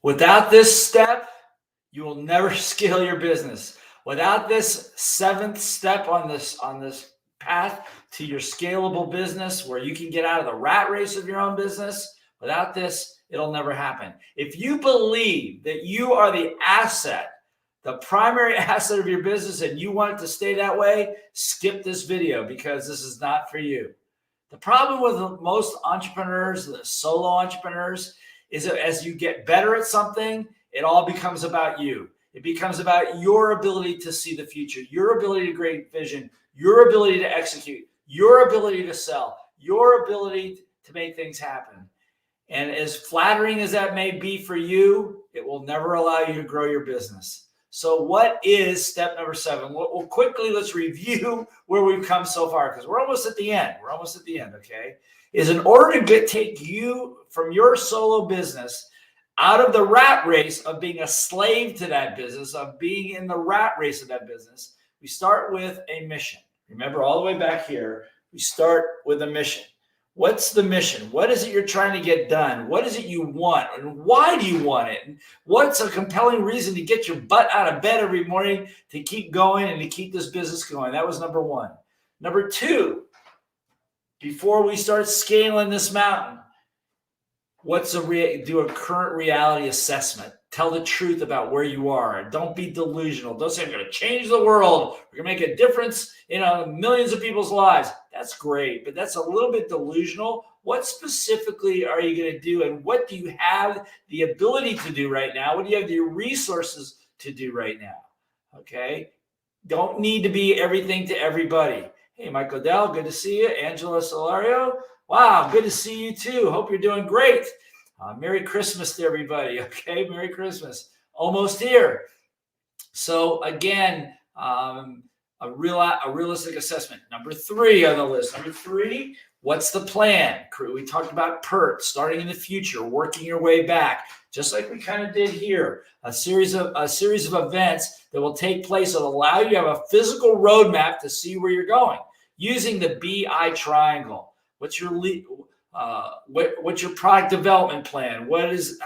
Without this step, you will never scale your business. Without this seventh step on this path to your scalable business where you can get out of the rat race of your own business, without this, it'll never happen. If you believe that you are the asset, the primary asset of your business, and you want it to stay that way, skip this video because this is not for you. The problem with most entrepreneurs, the solo entrepreneurs, is that as you get better at something, it all becomes about you. It becomes about your ability to see the future, your ability to create vision, your ability to execute, your ability to sell, your ability to make things happen. And as flattering as that may be for you, it will never allow you to grow your business. So what is step number 7? Well, quickly, let's review where we've come so far because we're almost at the end. Okay? Is in order to take you from your solo business out of the rat race of being a slave to that business, of being in the rat race of that business, we start with a mission. Remember, all the way back here, we start with a mission. What's the mission? What is it you're trying to get done? What is it you want? And why do you want it? And what's a compelling reason to get your butt out of bed every morning to keep going and to keep this business going? That was number 1. Number 2, before we start scaling this mountain, do a current reality assessment. Tell the truth about where you are. Don't be delusional. Don't say, I'm going to change the world. We're going to make a difference in millions of people's lives. That's great, but that's a little bit delusional. What specifically are you going to do, and what do you have the ability to do right now? What do you have the resources to do right now? Okay? Don't need to be everything to everybody. Hey, Mike Odell, good to see you. Angela Solario, wow, good to see you too. Hope you're doing great. Merry Christmas to everybody. Okay, Merry Christmas. Almost here. So again, a realistic assessment. Number 3 on the list. Number 3, what's the plan? We talked about PERT, starting in the future, working your way back, just like we kind of did here. A series of events that will take place that allow you to have a physical roadmap to see where you're going using the BI triangle. What's your what's your product development plan? What is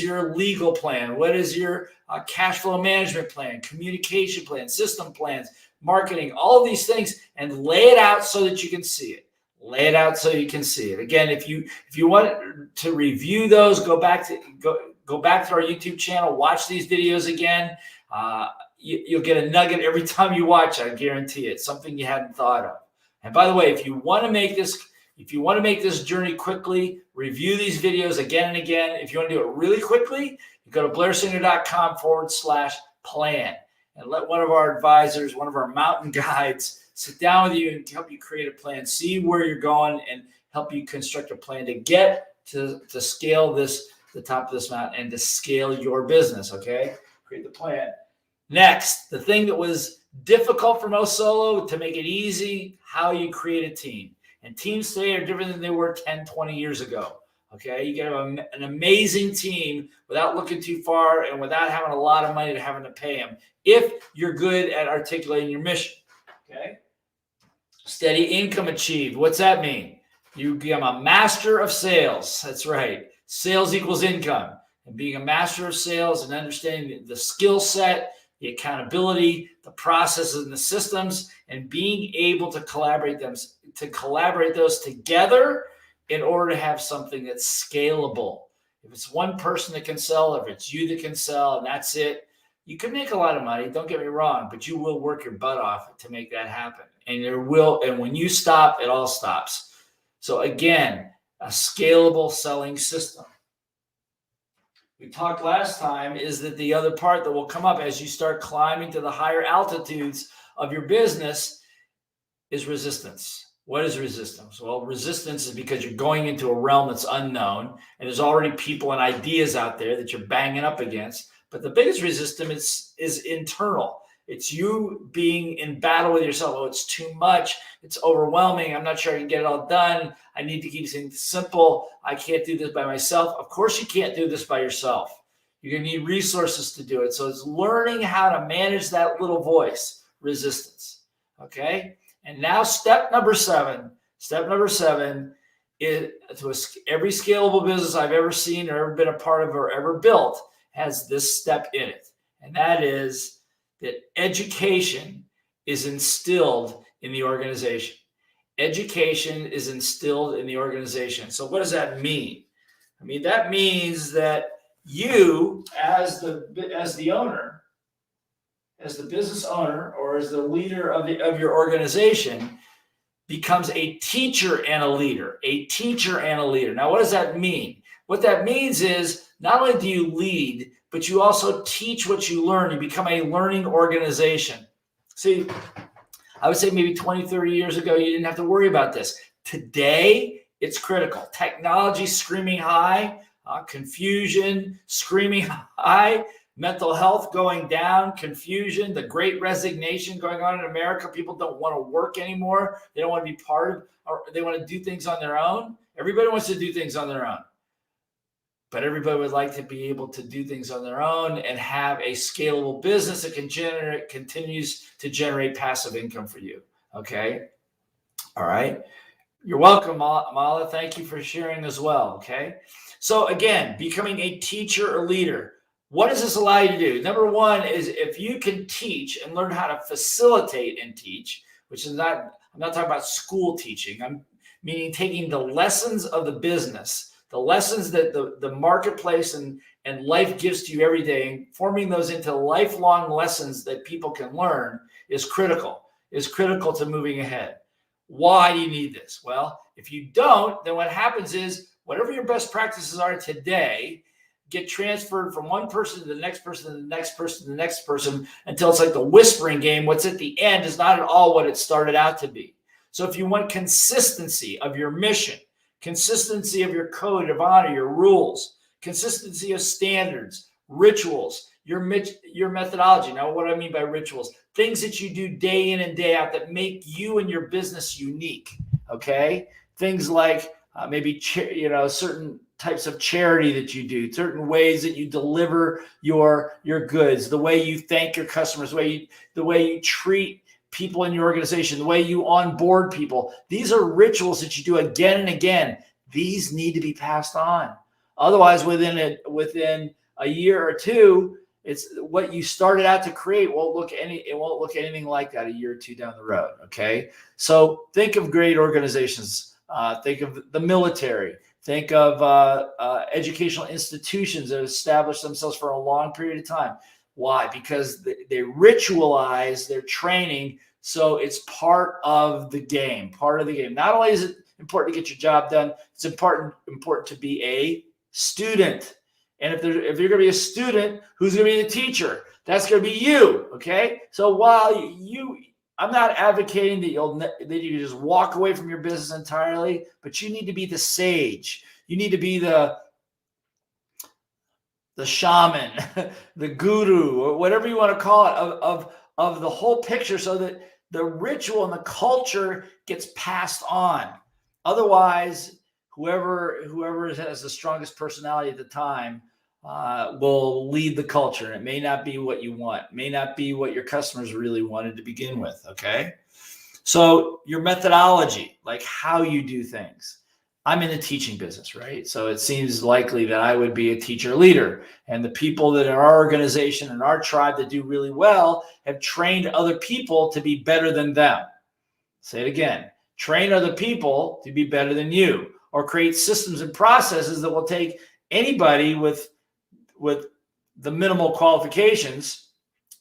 your legal plan? What is your cash flow management plan, communication plan, system plans, marketing, all of these things, and lay it out so that you can see it. Lay it out so you can see it. Again, if you want to review those, go back to our YouTube channel, watch these videos again. You'll get a nugget every time you watch. I guarantee it. Something you hadn't thought of. And by the way, if you want to make this journey quickly, review these videos again and again. If you want to do it really quickly, you go to blairsinger.com/plan and let one of our advisors, one of our mountain guides, sit down with you and help you create a plan, see where you're going, and help you construct a plan to get to scale the top of this mountain and to scale your business, okay? Create the plan. Next, the thing that was difficult for most solo, to make it easy, how you create a team. And teams today are different than they were 10, 20 years ago. Okay, you can have an amazing team without looking too far and without having a lot of money to having to pay them if you're good at articulating your mission. Okay, steady income achieved. What's that mean? You become a master of sales. That's right. Sales equals income. And being a master of sales and understanding the skill set, the accountability, the processes and the systems, and being able to collaborate those together in order to have something that's scalable. If it's one person that can sell, if it's you that can sell, and that's it, you can make a lot of money, don't get me wrong, but you will work your butt off to make that happen. And when you stop, it all stops. So again, a scalable selling system. We talked last time is that the other part that will come up as you start climbing to the higher altitudes of your business is resistance. What is resistance? Well, resistance is because you're going into a realm that's unknown, and there's already people and ideas out there that you're banging up against. But the biggest resistance is internal. It's you being in battle with yourself. Oh, it's too much. It's overwhelming. I'm not sure I can get it all done. I need to keep things simple. I can't do this by myself. Of course, you can't do this by yourself. You're going to need resources to do it. So it's learning how to manage that little voice, resistance. Okay? And now step number seven every scalable business I've ever seen or ever been a part of or ever built has this step in it. And that is that education is instilled in the organization. Education is instilled in the organization. So what does that mean? I mean, that means that you as the owner, as the business owner, or as the leader of your organization, becomes a teacher and a leader. A teacher and a leader. Now, what does that mean? What that means is not only do you lead, but you also teach what you learn. You become a learning organization. See, I would say maybe 20, 30 years ago, you didn't have to worry about this. Today, it's critical. Technology screaming high, confusion screaming high, mental health going down, confusion, the great resignation going on in America. People don't want to work anymore. They don't want to be part of, or they want to do things on their own. Everybody wants to do things on their own. But everybody would like to be able to do things on their own and have a scalable business that continues to generate passive income for you. Okay. All right. You're welcome, Mala. Thank you for sharing as well. Okay. So again, becoming a teacher or leader. What does this allow you to do? Number one is if you can teach and learn how to facilitate and teach, which is I'm not talking about school teaching. I'm meaning taking the lessons of the business, the lessons that the marketplace and life gives to you every day, and forming those into lifelong lessons that people can learn is critical to moving ahead. Why do you need this? Well, if you don't, then what happens is whatever your best practices are today get transferred from one person to the next person to the next person to the next person until it's like the whispering game. What's at the end is not at all what it started out to be. So if you want consistency of your mission, consistency of your code of honor, your rules, consistency of standards, rituals, your methodology. Now, what do I mean by rituals? Things that you do day in and day out that make you and your business unique. Okay, things like maybe certain types of charity that you do, certain ways that you deliver your goods, the way you thank your customers, the way you treat people in your organization, the way you onboard people. These are rituals that you do again and again. These need to be passed on. Otherwise, within a year or two, it's what you started out to create it won't look anything like that a year or two down the road. Okay, so think of great organizations. Think of the military. Think of educational institutions that established themselves for a long period of time. Why? Because they ritualize their training, so it's part of the game. Not only is it important to get your job done, it's important to be a student. And if you're going to be a student, who's going to be the teacher? That's going to be you. Okay. So while I'm not advocating that you can just walk away from your business entirely, but you need to be the sage. You need to be the shaman, the guru, or whatever you want to call it, of the whole picture, so that the ritual and the culture gets passed on. Otherwise, whoever has the strongest personality at the time will lead the culture. And it may not be what you want, it may not be what your customers really wanted to begin with. Okay. So your methodology, like how you do things. I'm in the teaching business, right? So it seems likely that I would be a teacher leader. And the people that in our organization and our tribe that do really well have trained other people to be better than them. Say it again. Train other people to be better than you, or create systems and processes that will take anybody with the minimal qualifications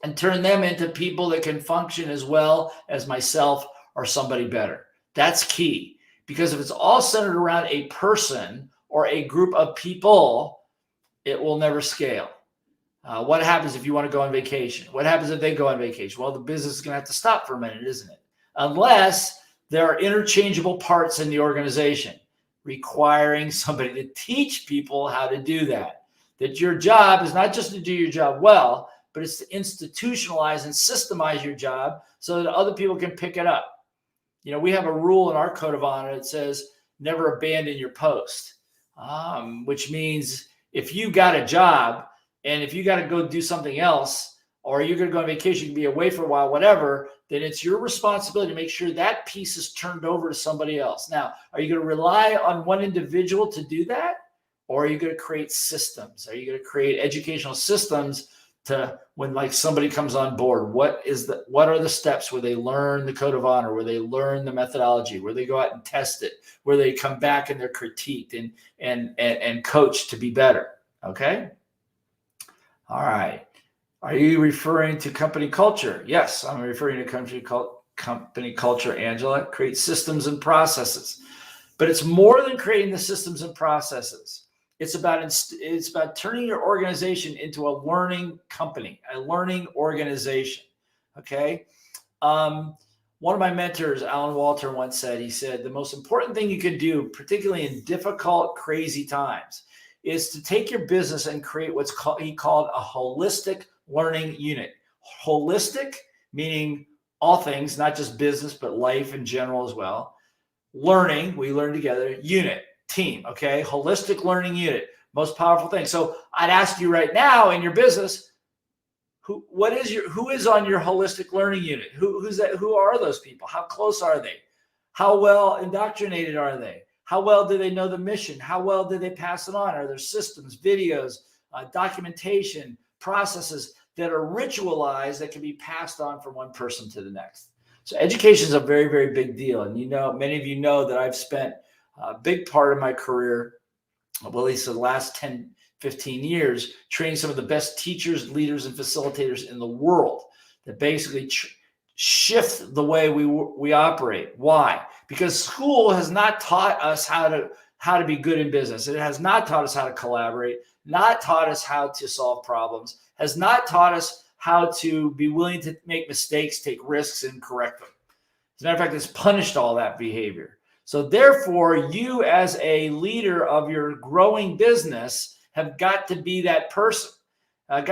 and turn them into people that can function as well as myself or somebody better. That's key. Because if it's all centered around a person or a group of people, it will never scale. What happens if you want to go on vacation? What happens if they go on vacation? Well, the business is going to have to stop for a minute, isn't it? Unless there are interchangeable parts in the organization requiring somebody to teach people how to do that. That your job is not just to do your job well, but it's to institutionalize and systemize your job so that other people can pick it up. We have a rule in our code of honor that says never abandon your post, which means if you got a job and if you got to go do something else, or you're going to go on vacation, you can be away for a while, whatever, then it's your responsibility to make sure that piece is turned over to somebody else. Now, are you going to rely on one individual to do that? Or are you going to create systems? Are you going to create educational systems to when like somebody comes on board? What are the steps where they learn the code of honor, where they learn the methodology, where they go out and test it, where they come back and they're critiqued and coached to be better? Okay. All right. Are you referring to company culture? Yes, I'm referring to company culture, Angela. Create systems and processes. But it's more than creating the systems and processes. It's about turning your organization into a learning company, a learning organization. Okay. One of my mentors, Alan Walter, once said, he said, the most important thing you can do, particularly in difficult, crazy times, is to take your business and create he called a holistic learning unit. Holistic, meaning all things, not just business, but life in general as well. Learning, we learn together. Unit, team, okay? Holistic learning unit, most powerful thing. So I'd ask you right now in your business, who is on your holistic learning unit? Who's that? Who are those people? How close are they? How well indoctrinated are they? How well do they know the mission? How well do they pass it on? Are there systems, videos, documentation, processes that are ritualized that can be passed on from one person to the next? So education is a very, very big deal. And many of you know that I've spent a big part of my career, well, at least the last 10, 15 years, training some of the best teachers, leaders, and facilitators in the world that basically shift the way we operate. Why? Because school has not taught us how to be good in business. It has not taught us how to collaborate, not taught us how to solve problems, has not taught us how to be willing to make mistakes, take risks, and correct them. As a matter of fact, it's punished all that behavior. So therefore, you as a leader of your growing business have got to be that person. And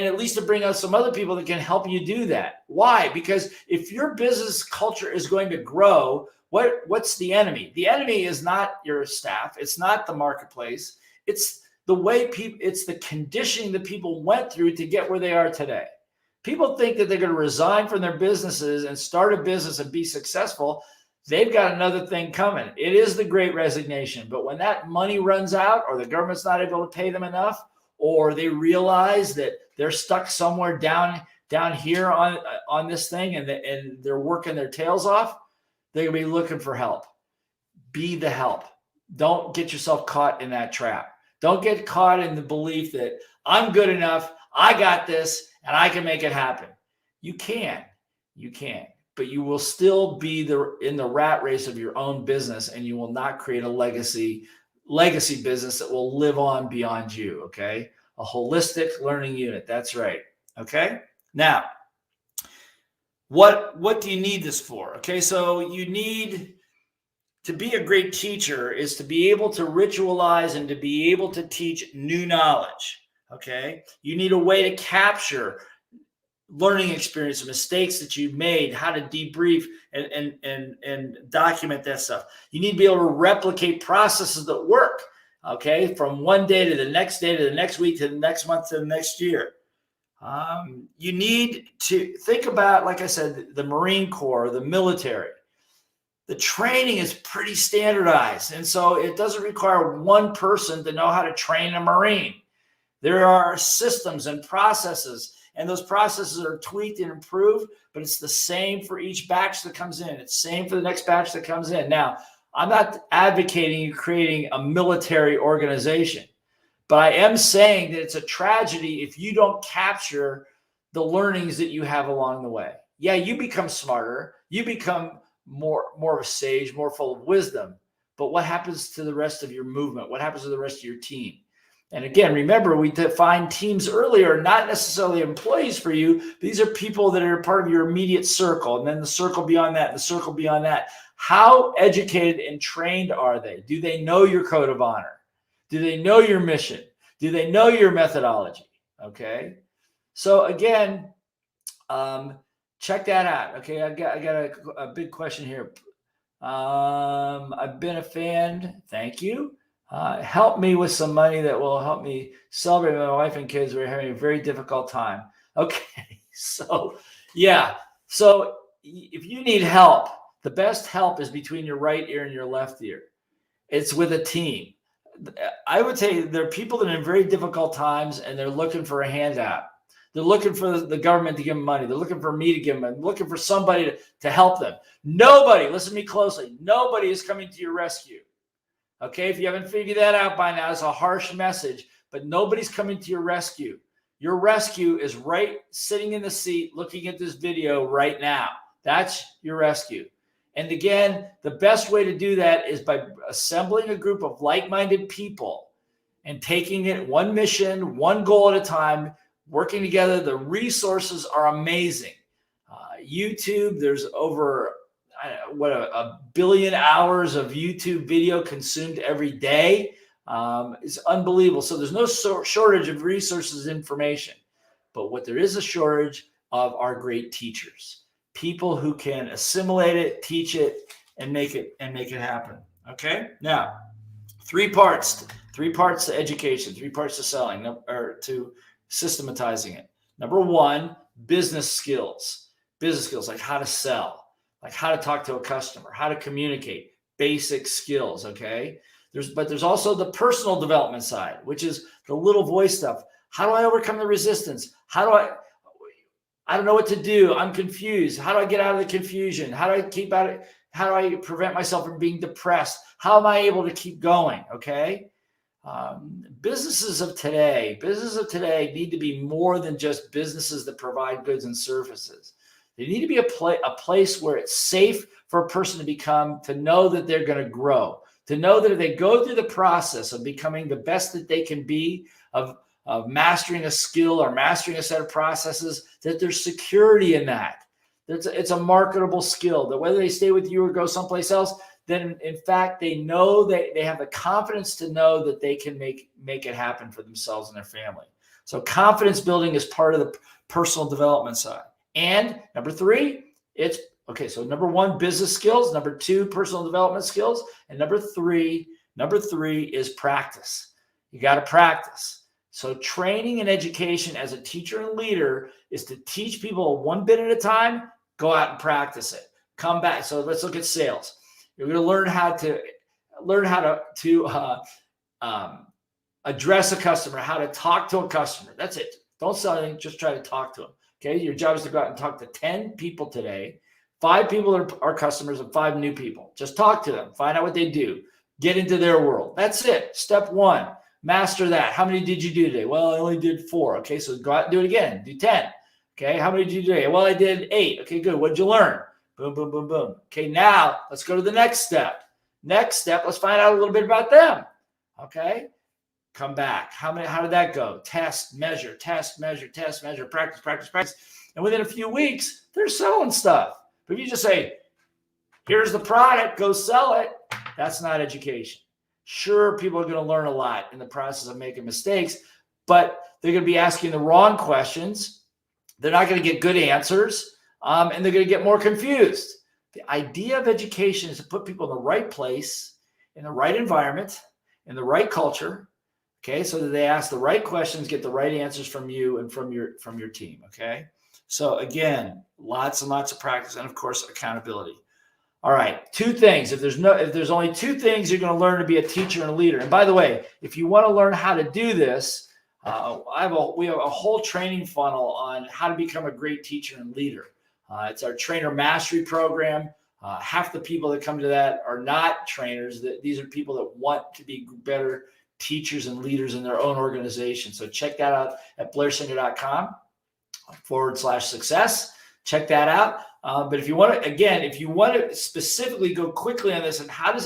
at least to bring out some other people that can help you do that. Why? Because if your business culture is going to grow, what's the enemy? The enemy is not your staff. It's not the marketplace. It's the way it's the conditioning that people went through to get where they are today. People think that they're going to resign from their businesses and start a business and be successful. They've got another thing coming. It is the great resignation. But when that money runs out, or the government's not able to pay them enough, or they realize that they're stuck somewhere down here on this thing and they're working their tails off, they're going to be looking for help. Be the help. Don't get yourself caught in that trap. Don't get caught in the belief that I'm good enough, I got this, and I can make it happen. You can, but you will still be in the rat race of your own business, and you will not create a legacy business that will live on beyond you. Okay. A holistic learning unit. That's right. Okay. Now, what do you need this for? Okay. So you need to be a great teacher is to be able to ritualize and to be able to teach new knowledge. Okay. You need a way to capture learning experience, mistakes that you've made, how to debrief and document that stuff. You need to be able to replicate processes that work, okay, from one day to the next week to the next month to the next year. You need to think about, like I said, the Marine Corps, the military. The training is pretty standardized, and so it doesn't require one person to know how to train a Marine. There are systems and processes, and those processes are tweaked and improved, but it's the same for each batch that comes in. It's the same for the next batch that comes in. Now, I'm not advocating you creating a military organization, but I am saying that it's a tragedy if you don't capture the learnings that you have along the way. Yeah, you become smarter. You become more of a sage, more full of wisdom. But what happens to the rest of your movement? What happens to the rest of your team? And again, remember, we defined teams earlier, not necessarily employees for you. These are people that are part of your immediate circle, and then the circle beyond that, and the circle beyond that. How educated and trained are they? Do they know your code of honor? Do they know your mission? Do they know your methodology? Okay. So again, check that out. Okay. I got a big question here. I've been a fan. Thank you. Help me with some money that will help me celebrate my wife and kids. We're having a very difficult time. Okay. So, yeah. So if you need help, the best help is between your right ear and your left ear. It's with a team. I would say there are people that are in very difficult times and they're looking for a handout. They're looking for the government to give them money. They're looking for me to give them. They're looking for somebody to help them. Nobody, listen to me closely, nobody is coming to your rescue. Okay, if you haven't figured that out by now, it's a harsh message, but nobody's coming to your rescue. Your rescue is right sitting in the seat looking at this video right now. That's your rescue. And again, the best way to do that is by assembling a group of like-minded people and taking it one mission, one goal at a time, working together. The resources are amazing. YouTube, there's over a billion hours of YouTube video consumed every day. It's unbelievable. So there's no shortage of resources and information. But what there is a shortage of are great teachers. People who can assimilate it, teach it, and make it happen. Okay. Now, three parts to education, three parts to selling, or to systematizing it. Number one, business skills like how to sell, like how to talk to a customer, how to communicate, basic skills. Okay. But there's also the personal development side, which is the little voice stuff. How do I overcome the resistance? I don't know what to do. I'm confused. How do I get out of the confusion? How do I keep out of it? How do I prevent myself from being depressed? How am I able to keep going? Okay. Businesses of today need to be more than just businesses that provide goods and services. They need to be a place where it's safe for a person to know that they're going to grow, to know that if they go through the process of becoming the best that they can be, of mastering a skill or mastering a set of processes, that there's security in that. It's a marketable skill, that whether they stay with you or go someplace else, then in fact, they know that they have the confidence to know that they can make it happen for themselves and their family. So confidence building is part of the personal development side. And number three, so number one, business skills. Number two, personal development skills. And number three is practice. You got to practice. So training and education as a teacher and leader is to teach people one bit at a time, go out and practice it. Come back. So let's look at sales. You're going to learn how to address a customer, how to talk to a customer. That's it. Don't sell anything. Just try to talk to them. Okay. Your job is to go out and talk to 10 people today. 5 people are customers and 5 new people. Just talk to them. Find out what they do. Get into their world. That's it. Step 1. Master that. How many did you do today? Well, I only did 4. Okay. So go out and do it again. Do 10. Okay. How many did you do today? Well, I did 8. Okay, good. What'd you learn? Boom, boom, boom, boom. Okay. Now let's go to the next step. Let's find out a little bit about them. Okay. Come back. How did that go? Test, measure, practice. And within a few weeks, they're selling stuff. But if you just say, here's the product, go sell it, that's not education. Sure, people are going to learn a lot in the process of making mistakes, but they're going to be asking the wrong questions. They're not going to get good answers, and they're going to get more confused. The idea of education is to put people in the right place, in the right environment, in the right culture, okay, so that they ask the right questions, get the right answers from you and from your team, okay? So again, lots and lots of practice, and of course, accountability. All right, 2 things. If there's only 2 things you're going to learn to be a teacher and a leader. And by the way, if you want to learn how to do this, we have a whole training funnel on how to become a great teacher and leader. It's our trainer mastery program. Half the people that come to that are not trainers. These are people that want to be better teachers and leaders in their own organization. So check that out at blairsinger.com/success. Check that out. But if you want to specifically go quickly on this, and how do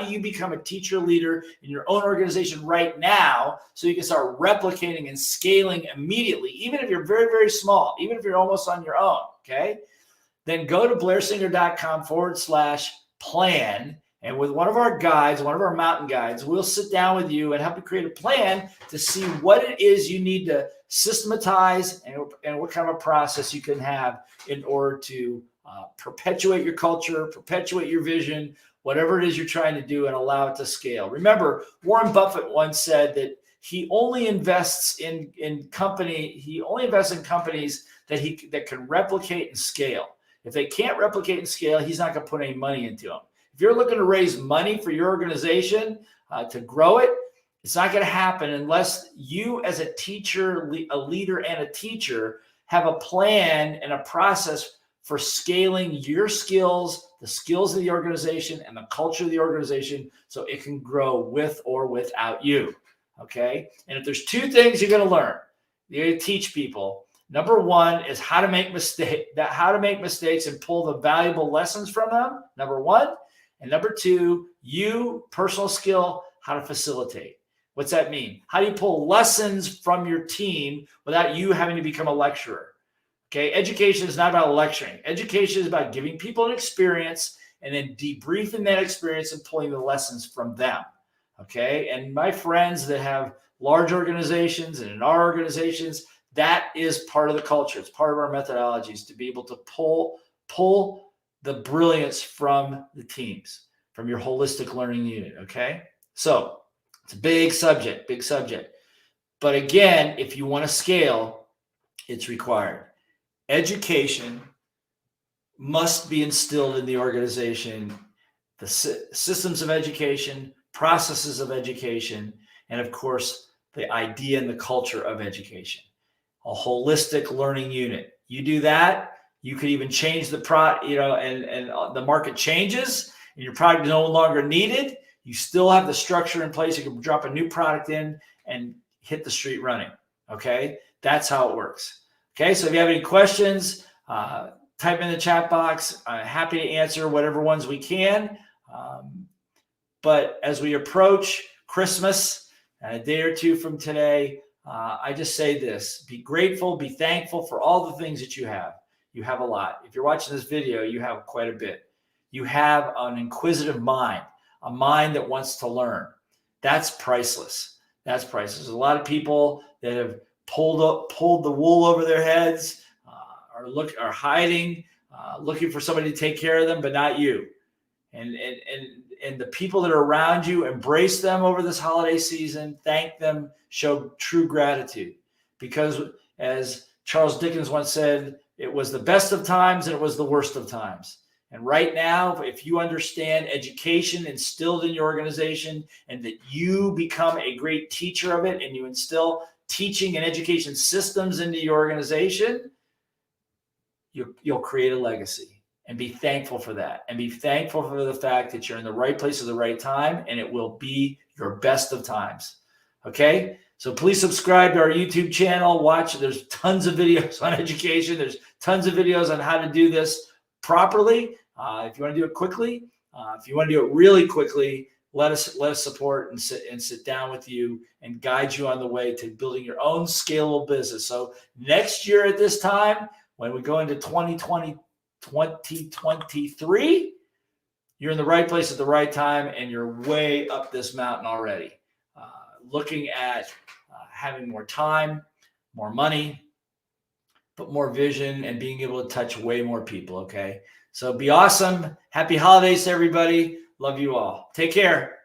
you become a teacher leader in your own organization right now, so you can start replicating and scaling immediately, even if you're very, very small, even if you're almost on your own, okay? Then go to blairsinger.com/plan. And with one of our guides, one of our mountain guides, we'll sit down with you and help you create a plan to see what it is you need to systematize and what kind of a process you can have in order to perpetuate your culture, perpetuate your vision, whatever it is you're trying to do, and allow it to scale. Remember, Warren Buffett once said that he only invests in companies that can replicate and scale. If they can't replicate and scale, he's not going to put any money into them. If you're looking to raise money for your organization to grow it, it's not going to happen unless you, as a teacher, a leader, and a teacher, have a plan and a process for scaling your skills, the skills of the organization, and the culture of the organization so it can grow with or without you. Okay? And if there's two things you're going to learn, you're going to teach people. Number one is how to make mistakes and pull the valuable lessons from them. Number one. And number two, personal skill, how to facilitate. What's that mean? How do you pull lessons from your team without you having to become a lecturer? Okay, education is not about lecturing. Education is about giving people an experience and then debriefing that experience and pulling the lessons from them. Okay, and my friends that have large organizations and in our organizations, that is part of the culture. It's part of our methodologies to be able to pull the brilliance from the teams, from your holistic learning unit. Okay, so it's a big subject. But again, if you want to scale, it's required. Education must be instilled in the organization, the systems of education, processes of education, and of course, the idea and the culture of education. A holistic learning unit. You do that, you could even change the and the market changes, and your product is no longer needed. You still have the structure in place. You can drop a new product in and hit the street running. Okay, that's how it works. Okay, so if you have any questions, type in the chat box. I'm happy to answer whatever ones we can. But as we approach Christmas, a day or two from today, I just say this: be grateful, be thankful for all the things that you have. You have a lot. If you're watching this video, you have quite a bit. You have an inquisitive mind, a mind that wants to learn. That's priceless. That's priceless. There's a lot of people that have pulled the wool over their heads, are hiding, looking for somebody to take care of them, but not you. And the people that are around you, embrace them over this holiday season. Thank them. Show true gratitude. Because as Charles Dickens once said, it was the best of times and it was the worst of times. And right now, if you understand education instilled in your organization and that you become a great teacher of it and you instill teaching and education systems into your organization, you'll create a legacy. And be thankful for that. And be thankful for the fact that you're in the right place at the right time, and it will be your best of times. Okay? So please subscribe to our YouTube channel. Watch. There's tons of videos on education. There's tons of videos on how to do this properly. If you want to do it quickly, if you want to do it really quickly, let us support and sit down with you and guide you on the way to building your own scalable business. So next year at this time, when we go into 2023, you're in the right place at the right time, and you're way up this mountain already. Looking at having more time, more money, but more vision, and being able to touch way more people. Okay, so be awesome. Happy holidays to everybody. Love you all. Take care.